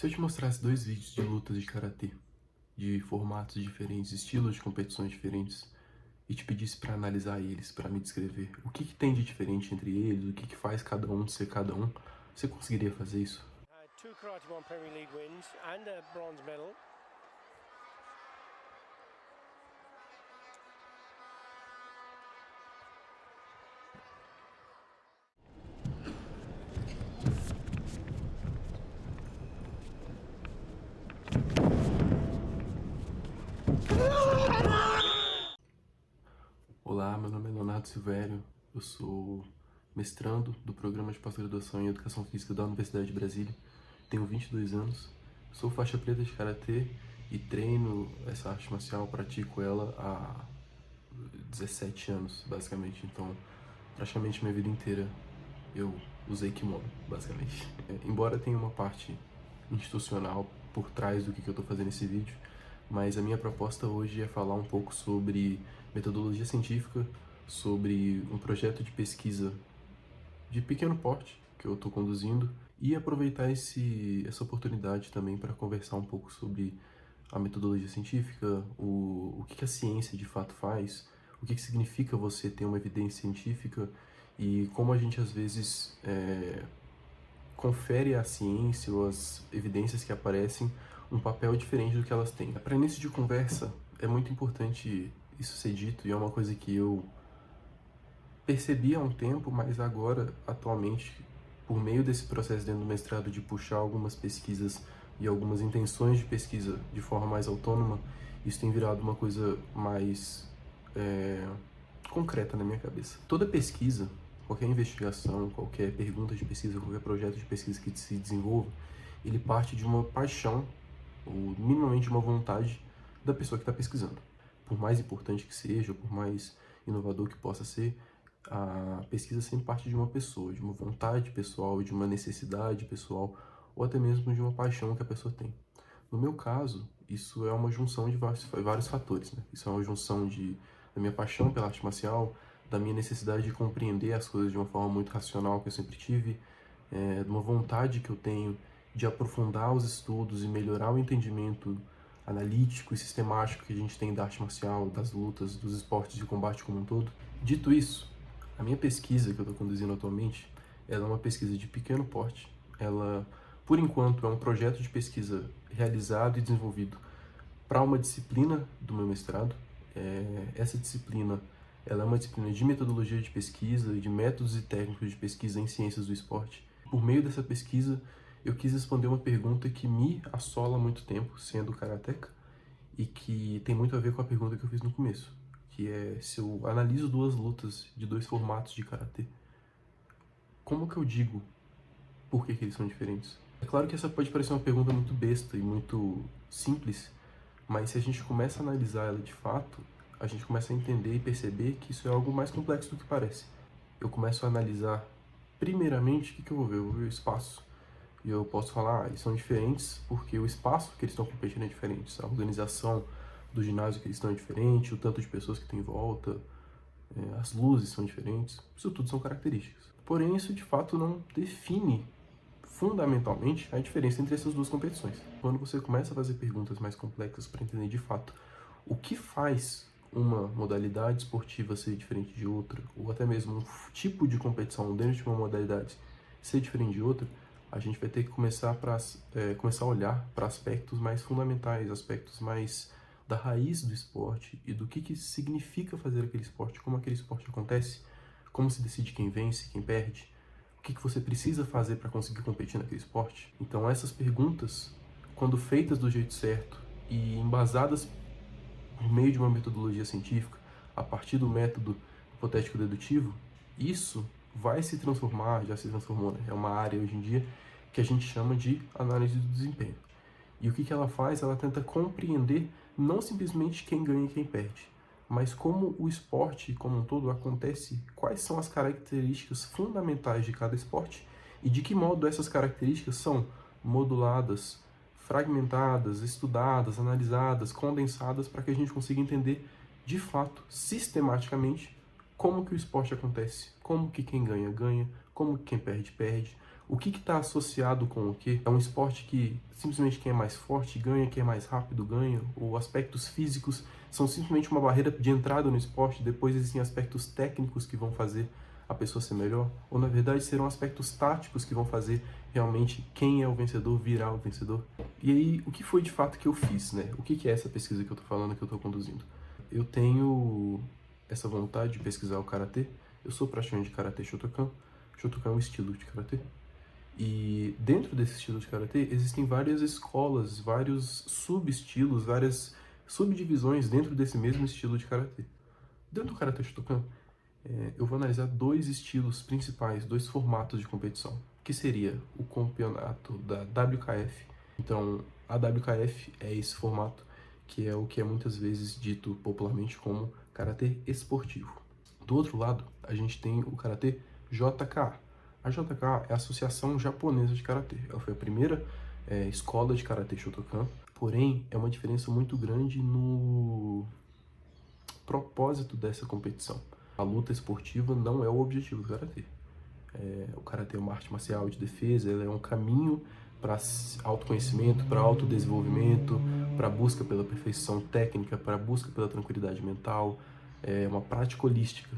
Se eu te mostrasse dois vídeos de lutas de karatê, de formatos diferentes, estilos de competições diferentes, e te pedisse para analisar eles, para me descrever o que tem de diferente entre eles, o que faz cada um ser cada um, você conseguiria fazer isso? Two Karate One Premier League wins and a bronze medal. Olá, meu nome é Leonardo Silvério, eu sou mestrando do Programa de Pós-Graduação em Educação Física da Universidade de Brasília, tenho 22 anos, sou faixa preta de karatê e treino essa arte marcial, pratico ela há 17 anos, basicamente, então praticamente minha vida inteira eu usei kimono, basicamente. Embora tenha uma parte institucional por trás do que eu estou fazendo nesse vídeo, mas a minha proposta hoje é falar um pouco sobre metodologia científica, sobre um projeto de pesquisa de pequeno porte que eu estou conduzindo e aproveitar essa oportunidade também para conversar um pouco sobre a metodologia científica, o que a ciência de fato faz, o que significa você ter uma evidência científica e como a gente às vezes confere à ciência ou às evidências que aparecem um papel diferente do que elas têm. Para início de conversa, é muito importante isso ser dito e é uma coisa que eu percebi há um tempo, mas agora, atualmente, por meio desse processo dentro do mestrado de puxar algumas pesquisas e algumas intenções de pesquisa de forma mais autônoma, isso tem virado uma coisa mais concreta na minha cabeça. Toda pesquisa, qualquer investigação, qualquer pergunta de pesquisa, qualquer projeto de pesquisa que se desenvolva, ele parte de uma paixão, ou minimamente de uma vontade da pessoa que está pesquisando. Por mais importante que seja, por mais inovador que possa ser, a pesquisa sempre parte de uma pessoa, de uma vontade pessoal, de uma necessidade pessoal, ou até mesmo de uma paixão que a pessoa tem. No meu caso, isso é uma junção de vários fatores, né? Isso é uma junção da minha paixão pela arte marcial, da minha necessidade de compreender as coisas de uma forma muito racional que eu sempre tive, de uma vontade que eu tenho de aprofundar os estudos e melhorar o entendimento analítico e sistemático que a gente tem da arte marcial, das lutas, dos esportes de combate como um todo. Dito isso, a minha pesquisa que eu estou conduzindo atualmente, ela é uma pesquisa de pequeno porte. Ela, por enquanto, é um projeto de pesquisa realizado e desenvolvido para uma disciplina do meu mestrado. Essa disciplina, ela é uma disciplina de metodologia de pesquisa e de métodos e técnicos de pesquisa em ciências do esporte. Por meio dessa pesquisa, eu quis responder uma pergunta que me assola há muito tempo, sendo karateca, e que tem muito a ver com a pergunta que eu fiz no começo, que é se eu analiso duas lutas de dois formatos de karatê, como que eu digo por que eles são diferentes? É claro que essa pode parecer uma pergunta muito besta e muito simples, mas se a gente começa a analisar ela de fato, a gente começa a entender e perceber que isso é algo mais complexo do que parece. Eu começo a analisar, primeiramente, o que eu vou ver? Eu vou ver o espaço. E eu posso falar, eles são diferentes porque o espaço que eles estão competindo é diferente, a organização do ginásio que eles estão é diferente, o tanto de pessoas que tem em volta, as luzes são diferentes, isso tudo são características. Porém, isso de fato não define fundamentalmente a diferença entre essas duas competições. Quando você começa a fazer perguntas mais complexas para entender de fato o que faz uma modalidade esportiva ser diferente de outra, ou até mesmo um tipo de competição dentro de uma modalidade ser diferente de outra, a gente vai ter que começar a olhar para aspectos mais fundamentais, aspectos mais da raiz do esporte e do que significa fazer aquele esporte, como aquele esporte acontece, como se decide quem vence, quem perde, o que você precisa fazer para conseguir competir naquele esporte. Então essas perguntas, quando feitas do jeito certo e embasadas por meio de uma metodologia científica, a partir do método hipotético dedutivo, isso vai se transformar, já se transformou, né? É uma área hoje em dia que a gente chama de análise do desempenho. E o que ela faz? Ela tenta compreender não simplesmente quem ganha e quem perde, mas como o esporte como um todo acontece, quais são as características fundamentais de cada esporte e de que modo essas características são moduladas, fragmentadas, estudadas, analisadas, condensadas para que a gente consiga entender de fato, sistematicamente, como que o esporte acontece, como que quem ganha, ganha, como que quem perde, perde, O que está associado com o quê? É um esporte que simplesmente quem é mais forte ganha, quem é mais rápido ganha, ou aspectos físicos são simplesmente uma barreira de entrada no esporte, depois existem aspectos técnicos que vão fazer a pessoa ser melhor, ou na verdade serão aspectos táticos que vão fazer realmente quem é o vencedor virar o vencedor. E aí, o que foi de fato que eu fiz, né? O que é essa pesquisa que eu estou falando, que eu estou conduzindo? Eu tenho essa vontade de pesquisar o Karatê, eu sou praticante de Karatê Shotokan. Shotokan é um estilo de Karatê. E dentro desse estilo de Karatê existem várias escolas, vários subestilos, várias subdivisões dentro desse mesmo estilo de Karatê. Dentro do Karatê Shotokan, eu vou analisar dois estilos principais, dois formatos de competição, que seria o campeonato da WKF. Então, a WKF é esse formato, que é o que é muitas vezes dito popularmente como Karatê esportivo. Do outro lado, a gente tem o Karatê JKA. A JKA é a Associação Japonesa de Karatê. Ela foi a primeira escola de Karatê Shotokan, porém, é uma diferença muito grande no propósito dessa competição. A luta esportiva não é o objetivo do Karatê. O Karatê é uma arte marcial de defesa, ela é um caminho para autoconhecimento, para autodesenvolvimento, para busca pela perfeição técnica, para busca pela tranquilidade mental, é uma prática holística.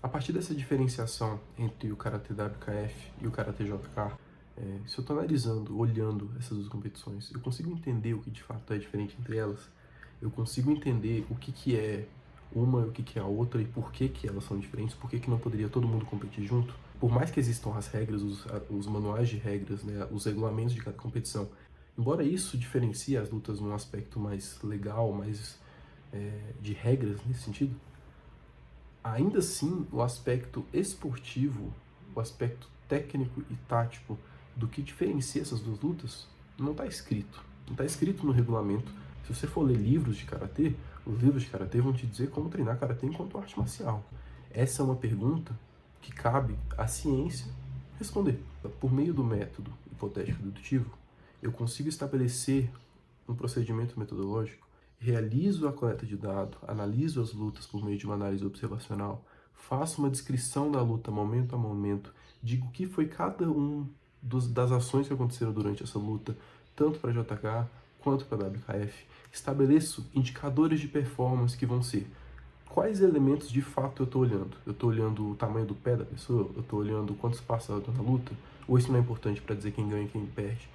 A partir dessa diferenciação entre o Karatê WKF e o Karatê JK, se eu estou analisando, olhando essas duas competições, eu consigo entender o que de fato é diferente entre elas, eu consigo entender o que é uma e o que é a outra e por que elas são diferentes, por que não poderia todo mundo competir junto. Por mais que existam as regras, os manuais de regras, né, os regulamentos de cada competição, embora isso diferencie as lutas num aspecto mais legal, mais de regras nesse sentido, ainda assim o aspecto esportivo, o aspecto técnico e tático do que diferencia essas duas lutas não está escrito. Não está escrito no regulamento. Se você for ler livros de Karatê, os livros de Karatê vão te dizer como treinar Karatê enquanto arte marcial. Essa é uma pergunta que cabe à ciência responder. Por meio do método hipotético dedutivo, eu consigo estabelecer um procedimento metodológico, realizo a coleta de dados, analiso as lutas por meio de uma análise observacional, faço uma descrição da luta momento a momento, digo o que foi cada das ações que aconteceram durante essa luta, tanto para JK quanto para WKF, estabeleço indicadores de performance que vão ser quais elementos de fato eu estou olhando. Eu estou olhando o tamanho do pé da pessoa, eu estou olhando quantos passos ela deu na luta, ou isso não é importante para dizer quem ganha e quem perde.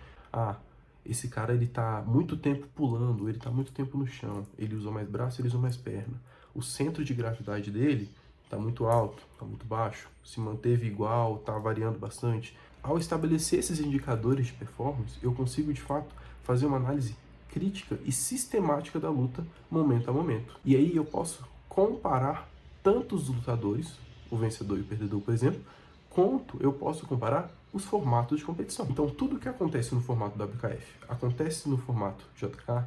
Esse cara ele tá muito tempo pulando, ele tá muito tempo no chão, ele usa mais braço, ele usa mais perna. O centro de gravidade dele tá muito alto, tá muito baixo, se manteve igual, tá variando bastante. Ao estabelecer esses indicadores de performance, eu consigo de fato fazer uma análise crítica e sistemática da luta momento a momento. E aí eu posso comparar tanto os lutadores, o vencedor e o perdedor, por exemplo, quanto eu posso comparar os formatos de competição. Então, tudo que acontece no formato WKF acontece no formato JK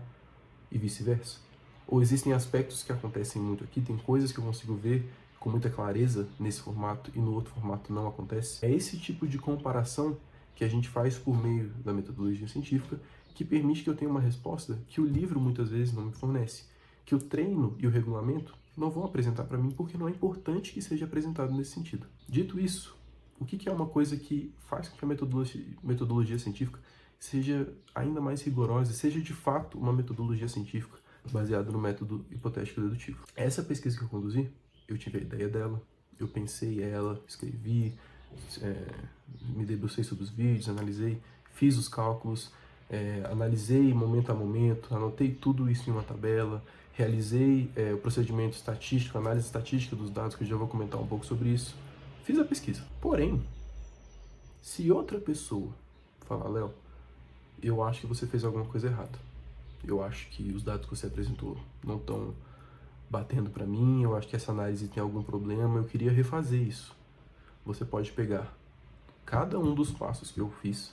e vice-versa? Ou existem aspectos que acontecem muito aqui, tem coisas que eu consigo ver com muita clareza nesse formato e no outro formato não acontece? É esse tipo de comparação que a gente faz por meio da metodologia científica que permite que eu tenha uma resposta que o livro muitas vezes não me fornece, que o treino e o regulamento não vão apresentar para mim porque não é importante que seja apresentado nesse sentido. Dito isso, o que é uma coisa que faz com que a metodologia científica seja ainda mais rigorosa, seja de fato uma metodologia científica baseada no método hipotético dedutivo? Essa pesquisa que eu conduzi, eu tive a ideia dela, eu pensei ela, escrevi, me debrucei sobre os vídeos, analisei, fiz os cálculos, analisei momento a momento, anotei tudo isso em uma tabela, realizei o procedimento estatístico, análise estatística dos dados, que eu já vou comentar um pouco sobre isso. Fiz a pesquisa. Porém, se outra pessoa falar, Léo, eu acho que você fez alguma coisa errada. Eu acho que os dados que você apresentou não estão batendo para mim, eu acho que essa análise tem algum problema, eu queria refazer isso. Você pode pegar cada um dos passos que eu fiz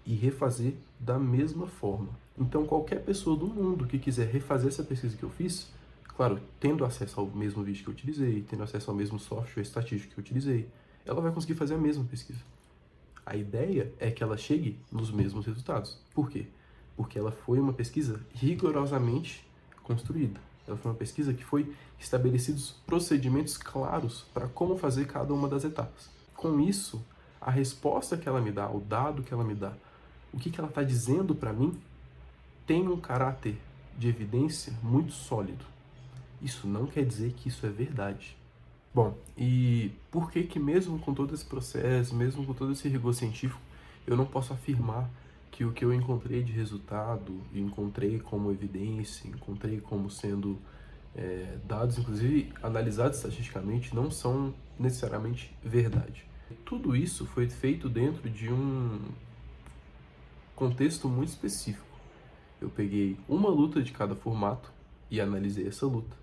e refazer da mesma forma. Então, qualquer pessoa do mundo que quiser refazer essa pesquisa que eu fiz, claro, tendo acesso ao mesmo vídeo que eu utilizei, tendo acesso ao mesmo software estatístico que eu utilizei, ela vai conseguir fazer a mesma pesquisa. A ideia é que ela chegue nos mesmos resultados. Por quê? Porque ela foi uma pesquisa rigorosamente construída. Ela foi uma pesquisa que foi estabelecidos procedimentos claros para como fazer cada uma das etapas. Com isso, a resposta que ela me dá, o dado que ela me dá, o que ela está dizendo para mim, tem um caráter de evidência muito sólido. Isso não quer dizer que isso é verdade. Bom, e por que que mesmo com todo esse processo, mesmo com todo esse rigor científico, eu não posso afirmar que o que eu encontrei de resultado, encontrei como evidência, encontrei como sendo dados, inclusive analisados estatisticamente, não são necessariamente verdade? Tudo isso foi feito dentro de um contexto muito específico. Eu peguei uma luta de cada formato e analisei essa luta,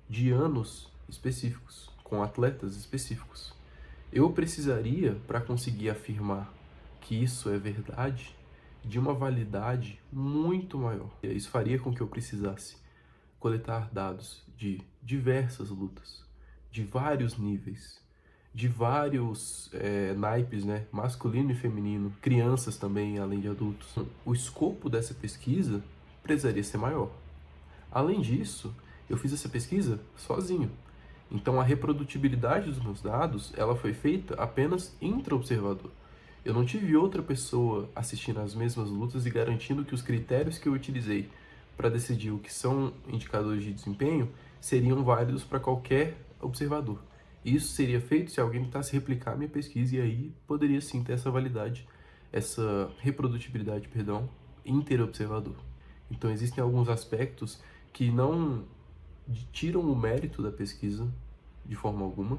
de anos específicos, com atletas específicos. Eu precisaria, para conseguir afirmar que isso é verdade, de uma validade muito maior. Isso faria com que eu precisasse coletar dados de diversas lutas, de vários níveis, de vários naipes, né? Masculino e feminino, crianças também, além de adultos. O escopo dessa pesquisa precisaria ser maior. Além disso, eu fiz essa pesquisa sozinho. Então a reprodutibilidade dos meus dados, ela foi feita apenas intra-observador. Eu não tive outra pessoa assistindo às mesmas lutas e garantindo que os critérios que eu utilizei para decidir o que são indicadores de desempenho seriam válidos para qualquer observador. Isso seria feito se alguém tentasse replicar a minha pesquisa, e aí poderia sim ter essa validade, essa reprodutibilidade, perdão, interobservador. Então existem alguns aspectos que não tiram o mérito da pesquisa de forma alguma,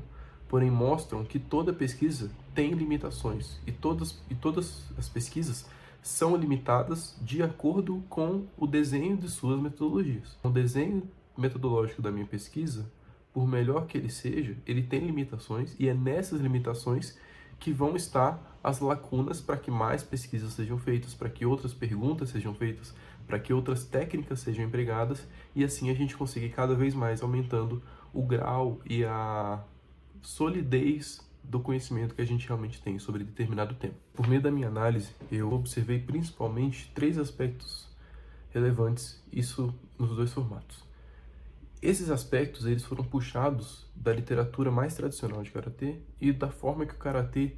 porém mostram que toda pesquisa tem limitações e todas as pesquisas são limitadas de acordo com o desenho de suas metodologias. O desenho metodológico da minha pesquisa, por melhor que ele seja, ele tem limitações, e é nessas limitações que vão estar as lacunas para que mais pesquisas sejam feitas, para que outras perguntas sejam feitas, para que outras técnicas sejam empregadas, e assim a gente conseguir cada vez mais aumentando o grau e a solidez do conhecimento que a gente realmente tem sobre determinado tema. Por meio da minha análise, eu observei principalmente 3 aspectos relevantes, isso nos 2 formatos. Esses aspectos eles foram puxados da literatura mais tradicional de karatê e da forma que o karatê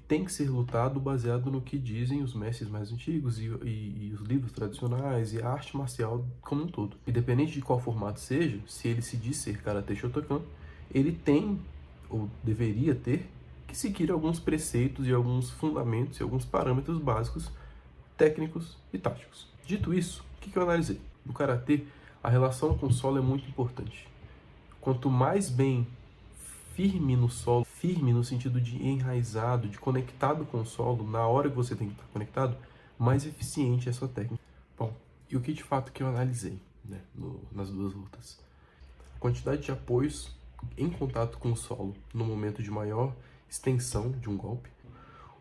tem que ser lutado, baseado no que dizem os mestres mais antigos e os livros tradicionais e a arte marcial como um todo. Independente de qual formato seja, se ele se diz ser karatê Shotokan, ele tem, ou deveria ter, que seguir alguns preceitos e alguns fundamentos e alguns parâmetros básicos, técnicos e táticos. Dito isso, o que eu analisei? No karatê, a relação com o solo é muito importante. Quanto mais bem firme no solo, firme no sentido de enraizado, de conectado com o solo, na hora que você tem que estar conectado, mais eficiente é a sua técnica. Bom, e o que de fato que eu analisei, né, nas 2 lutas? A quantidade de apoios em contato com o solo no momento de maior extensão de um golpe,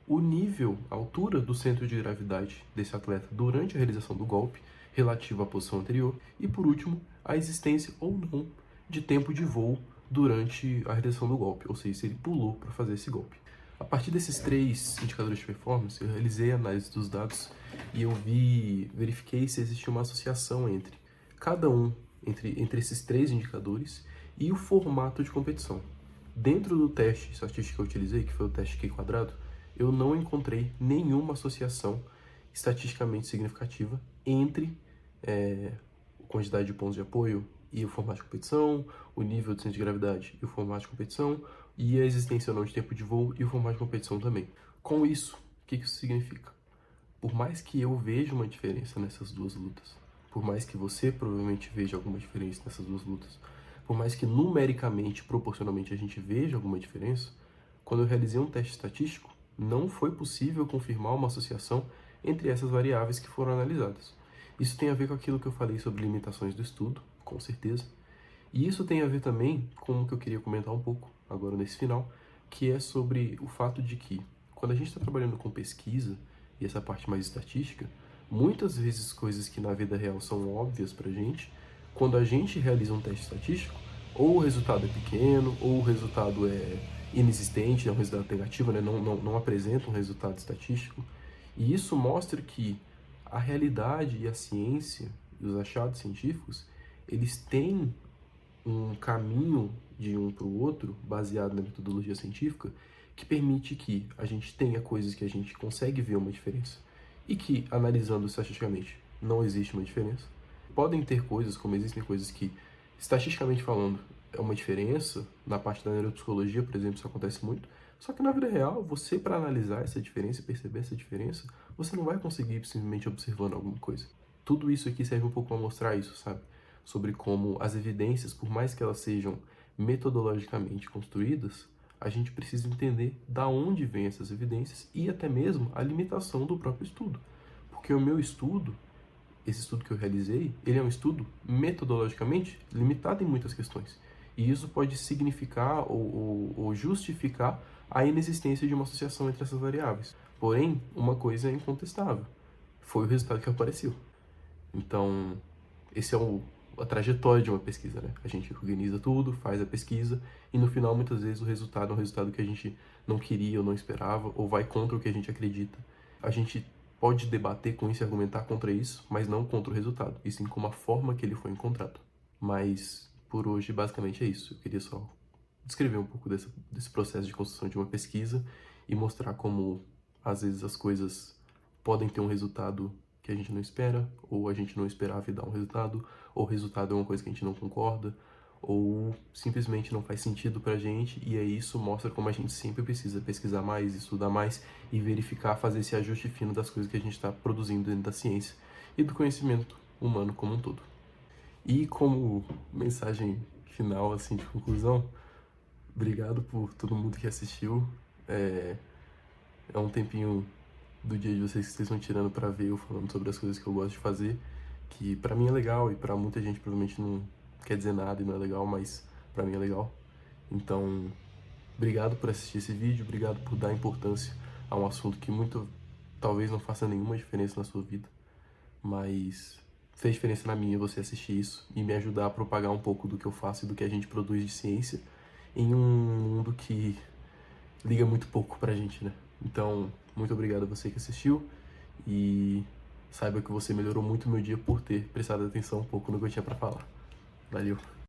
o nível, a altura do centro de gravidade desse atleta durante a realização do golpe, relativo à posição anterior, e por último, a existência ou não de tempo de voo durante a realização do golpe, ou seja, se ele pulou para fazer esse golpe. A partir desses 3 indicadores de performance, eu realizei a análise dos dados e eu verifiquei se existia uma associação entre cada um, entre esses 3 indicadores e o formato de competição. Dentro do teste estatístico que eu utilizei, que foi o teste Q², eu não encontrei nenhuma associação estatisticamente significativa entre a quantidade de pontos de apoio e o formato de competição, o nível de centro de gravidade e o formato de competição, e a existência ou não de tempo de voo e o formato de competição também. Com isso, o que isso significa? Por mais que eu veja uma diferença nessas 2 lutas, por mais que você provavelmente veja alguma diferença nessas 2 lutas, por mais que numericamente, proporcionalmente, a gente veja alguma diferença, quando eu realizei um teste estatístico, não foi possível confirmar uma associação entre essas variáveis que foram analisadas. Isso tem a ver com aquilo que eu falei sobre limitações do estudo, com certeza. E isso tem a ver também com o que eu queria comentar um pouco agora nesse final, que é sobre o fato de que, quando a gente está trabalhando com pesquisa e essa parte mais estatística, muitas vezes coisas que na vida real são óbvias pra gente, quando a gente realiza um teste estatístico, ou o resultado é pequeno, ou o resultado é inexistente, é um resultado negativo, né? não apresenta um resultado estatístico. E isso mostra que a realidade e a ciência e os achados científicos, eles têm um caminho de um para o outro, baseado na metodologia científica, que permite que a gente tenha coisas que a gente consegue ver uma diferença e que, analisando estatisticamente, não existe uma diferença. Podem ter coisas, como existem coisas que, estatisticamente falando, é uma diferença, na parte da neuropsicologia, por exemplo, isso acontece muito, só que na vida real, você, para analisar essa diferença e perceber essa diferença, você não vai conseguir simplesmente observando alguma coisa. Tudo isso aqui serve um pouco para mostrar isso, sabe? Sobre como as evidências, por mais que elas sejam metodologicamente construídas, a gente precisa entender da onde vêm essas evidências e até mesmo a limitação do próprio estudo. Porque o meu estudo, esse estudo que eu realizei, ele é um estudo metodologicamente limitado em muitas questões. E isso pode significar ou justificar a inexistência de uma associação entre essas variáveis. Porém, uma coisa é incontestável. Foi o resultado que apareceu. Então, esse é a trajetória de uma pesquisa, né? A gente organiza tudo, faz a pesquisa e no final, muitas vezes, o resultado é um resultado que a gente não queria ou não esperava ou vai contra o que a gente acredita. A gente pode debater com isso e argumentar contra isso, mas não contra o resultado, e sim com a forma que ele foi encontrado. Mas, por hoje, basicamente é isso. Eu queria só descrever um pouco desse processo de construção de uma pesquisa e mostrar como, às vezes, as coisas podem ter um resultado que a gente não espera, ou a gente não esperava e dá um resultado, ou o resultado é uma coisa que a gente não concorda, ou simplesmente não faz sentido pra gente, e aí isso mostra como a gente sempre precisa pesquisar mais, estudar mais e verificar, fazer esse ajuste fino das coisas que a gente está produzindo dentro da ciência e do conhecimento humano como um todo. E como mensagem final, assim, de conclusão, obrigado por todo mundo que assistiu. É um tempinho do dia de vocês que vocês estão tirando pra ver eu falando sobre as coisas que eu gosto de fazer, que pra mim é legal e pra muita gente provavelmente não quer dizer nada e não é legal, mas pra mim é legal. Então, obrigado por assistir esse vídeo, obrigado por dar importância a um assunto que muito talvez não faça nenhuma diferença na sua vida, mas fez diferença na minha você assistir isso e me ajudar a propagar um pouco do que eu faço e do que a gente produz de ciência em um mundo que liga muito pouco pra gente, né? Então, muito obrigado a você que assistiu e saiba que você melhorou muito o meu dia por ter prestado atenção um pouco no que eu tinha pra falar. Valeu!